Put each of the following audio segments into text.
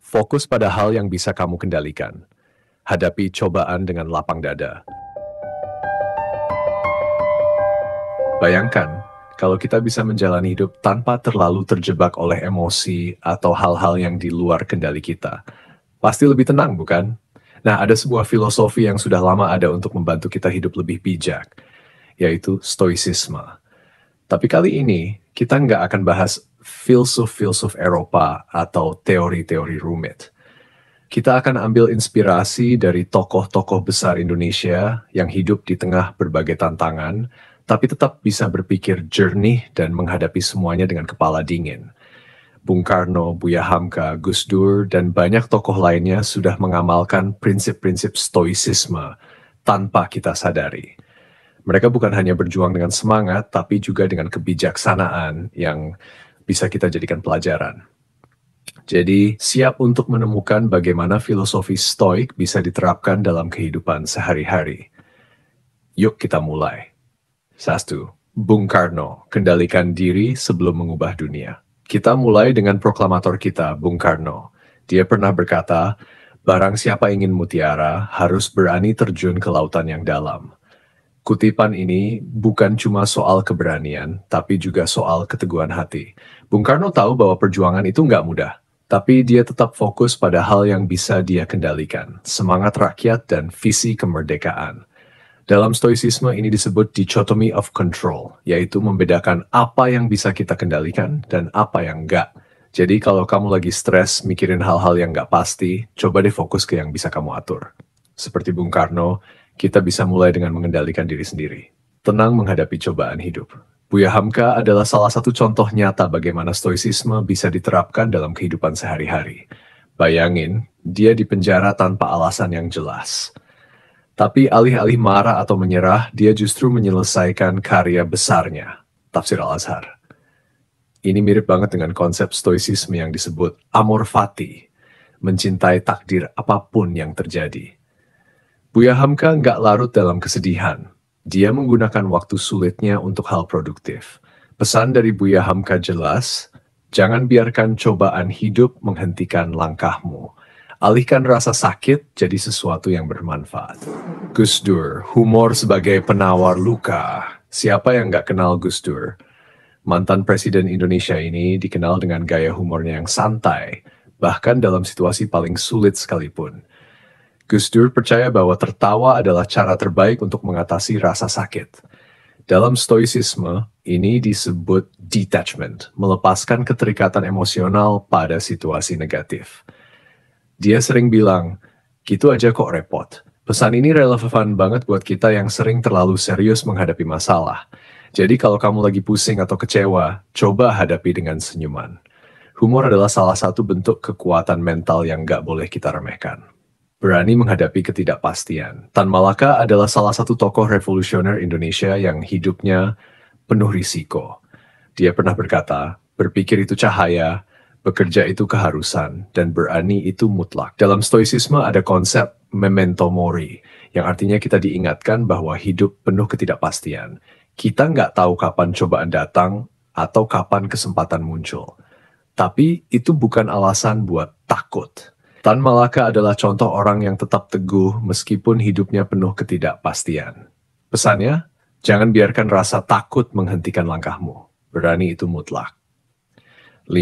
Fokus pada hal yang bisa kamu kendalikan. Hadapi cobaan dengan lapang dada. Bayangkan, kalau kita bisa menjalani hidup tanpa terlalu terjebak oleh emosi atau hal-hal yang di luar kendali kita. Pasti lebih tenang, bukan? Nah, ada sebuah filosofi yang sudah lama ada untuk membantu kita hidup lebih bijak, yaitu stoicisme. Tapi kali ini, kita nggak akan bahas filsuf-filsuf Eropa atau teori-teori rumit. Kita akan ambil inspirasi dari tokoh-tokoh besar Indonesia yang hidup di tengah berbagai tantangan, tapi tetap bisa berpikir jernih dan menghadapi semuanya dengan kepala dingin. Bung Karno, Buya Hamka, Gus Dur, dan banyak tokoh lainnya sudah mengamalkan prinsip-prinsip stoicisme tanpa kita sadari. Mereka bukan hanya berjuang dengan semangat, tapi juga dengan kebijaksanaan yang bisa kita jadikan pelajaran. Jadi, siap untuk menemukan bagaimana filosofi stoik bisa diterapkan dalam kehidupan sehari-hari. Yuk kita mulai. 1. Bung Karno, kendalikan diri sebelum mengubah dunia. Kita mulai dengan proklamator kita, Bung Karno. Dia pernah berkata, barang siapa ingin mutiara harus berani terjun ke lautan yang dalam. Kutipan ini bukan cuma soal keberanian, tapi juga soal keteguhan hati. Bung Karno tahu bahwa perjuangan itu nggak mudah, tapi dia tetap fokus pada hal yang bisa dia kendalikan, semangat rakyat dan visi kemerdekaan. Dalam stoicisme ini disebut dichotomy of control, yaitu membedakan apa yang bisa kita kendalikan dan apa yang enggak. Jadi kalau kamu lagi stres mikirin hal-hal yang nggak pasti, coba deh fokus ke yang bisa kamu atur. Seperti Bung Karno, kita bisa mulai dengan mengendalikan diri sendiri. Tenang menghadapi cobaan hidup. Buya Hamka adalah salah satu contoh nyata bagaimana stoicisme bisa diterapkan dalam kehidupan sehari-hari. Bayangin, dia dipenjara tanpa alasan yang jelas. Tapi alih-alih marah atau menyerah, dia justru menyelesaikan karya besarnya, Tafsir Al-Azhar. Ini mirip banget dengan konsep stoicisme yang disebut amor fati, mencintai takdir apapun yang terjadi. Buya Hamka nggak larut dalam kesedihan. Dia menggunakan waktu sulitnya untuk hal produktif. Pesan dari Buya Hamka jelas, jangan biarkan cobaan hidup menghentikan langkahmu. Alihkan rasa sakit jadi sesuatu yang bermanfaat. Gus Dur, humor sebagai penawar luka. Siapa yang nggak kenal Gus Dur? Mantan Presiden Indonesia ini dikenal dengan gaya humornya yang santai, bahkan dalam situasi paling sulit sekalipun. Gus Dur percaya bahwa tertawa adalah cara terbaik untuk mengatasi rasa sakit. Dalam stoicisme, ini disebut detachment, melepaskan keterikatan emosional pada situasi negatif. Dia sering bilang, gitu aja kok repot. Pesan ini relevan banget buat kita yang sering terlalu serius menghadapi masalah. Jadi kalau kamu lagi pusing atau kecewa, coba hadapi dengan senyuman. Humor adalah salah satu bentuk kekuatan mental yang nggak boleh kita remehkan. Berani menghadapi ketidakpastian. Tan Malaka adalah salah satu tokoh revolusioner Indonesia yang hidupnya penuh risiko. Dia pernah berkata, berpikir itu cahaya, bekerja itu keharusan, dan berani itu mutlak. Dalam stoicisme ada konsep memento mori, yang artinya kita diingatkan bahwa hidup penuh ketidakpastian. Kita nggak tahu kapan cobaan datang atau kapan kesempatan muncul. Tapi itu bukan alasan buat takut. Tan Malaka adalah contoh orang yang tetap teguh meskipun hidupnya penuh ketidakpastian. Pesannya, jangan biarkan rasa takut menghentikan langkahmu. Berani itu mutlak. 5.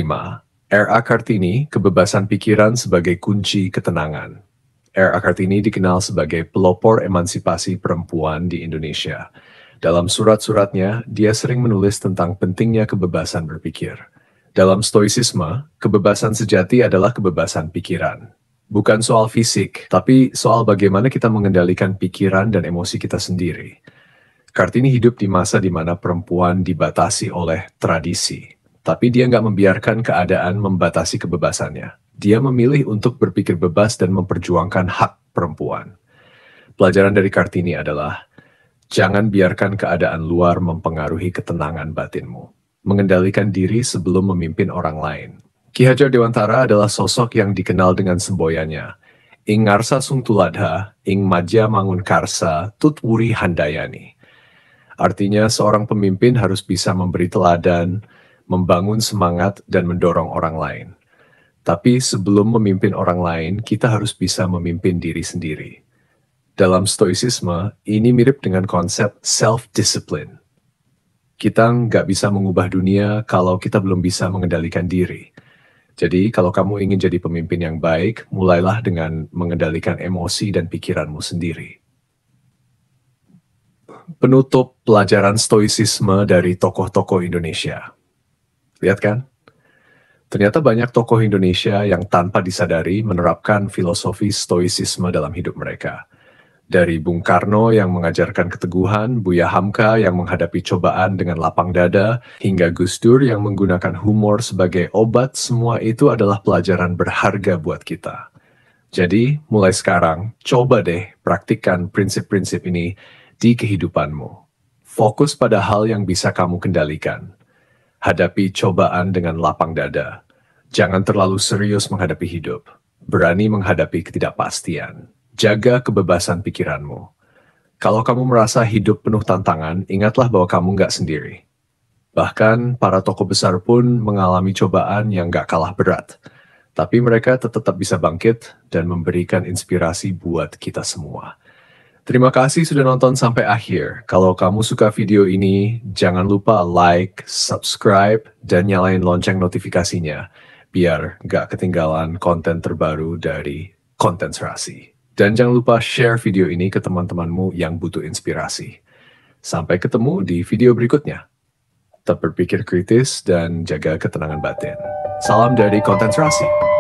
R.A. Kartini, kebebasan pikiran sebagai kunci ketenangan. R.A. Kartini dikenal sebagai pelopor emansipasi perempuan di Indonesia. Dalam surat-suratnya, dia sering menulis tentang pentingnya kebebasan berpikir. Dalam stoicisme, kebebasan sejati adalah kebebasan pikiran. Bukan soal fisik, tapi soal bagaimana kita mengendalikan pikiran dan emosi kita sendiri. Kartini hidup di masa di mana perempuan dibatasi oleh tradisi. Tapi dia nggak membiarkan keadaan membatasi kebebasannya. Dia memilih untuk berpikir bebas dan memperjuangkan hak perempuan. Pelajaran dari Kartini adalah, jangan biarkan keadaan luar mempengaruhi ketenangan batinmu. Mengendalikan diri sebelum memimpin orang lain. Ki Hajar Dewantara adalah sosok yang dikenal dengan semboyannya. Ing ngarsa sung tuladha, ing maja mangun karsa, tut wuri handayani. Artinya seorang pemimpin harus bisa memberi teladan, membangun semangat, dan mendorong orang lain. Tapi sebelum memimpin orang lain, kita harus bisa memimpin diri sendiri. Dalam stoicisme, ini mirip dengan konsep self-discipline. Kita nggak bisa mengubah dunia kalau kita belum bisa mengendalikan diri. Jadi, kalau kamu ingin jadi pemimpin yang baik, mulailah dengan mengendalikan emosi dan pikiranmu sendiri. Penutup pelajaran stoicisme dari tokoh-tokoh Indonesia. Lihat kan? Ternyata banyak tokoh Indonesia yang tanpa disadari menerapkan filosofi stoicisme dalam hidup mereka. Dari Bung Karno yang mengajarkan keteguhan, Buya Hamka yang menghadapi cobaan dengan lapang dada, hingga Gus Dur yang menggunakan humor sebagai obat, semua itu adalah pelajaran berharga buat kita. Jadi, mulai sekarang, coba deh praktikkan prinsip-prinsip ini di kehidupanmu. Fokus pada hal yang bisa kamu kendalikan. Hadapi cobaan dengan lapang dada. Jangan terlalu serius menghadapi hidup. Berani menghadapi ketidakpastian. Jaga kebebasan pikiranmu. Kalau kamu merasa hidup penuh tantangan, ingatlah bahwa kamu nggak sendiri. Bahkan para tokoh besar pun mengalami cobaan yang nggak kalah berat. Tapi mereka tetap bisa bangkit dan memberikan inspirasi buat kita semua. Terima kasih sudah nonton sampai akhir. Kalau kamu suka video ini, jangan lupa like, subscribe, dan nyalain lonceng notifikasinya, biar gak ketinggalan konten terbaru dari Konten Serasi. Dan jangan lupa share video ini ke teman-temanmu yang butuh inspirasi. Sampai ketemu di video berikutnya. Tetap berpikir kritis dan jaga ketenangan batin. Salam dari Konten Serasi.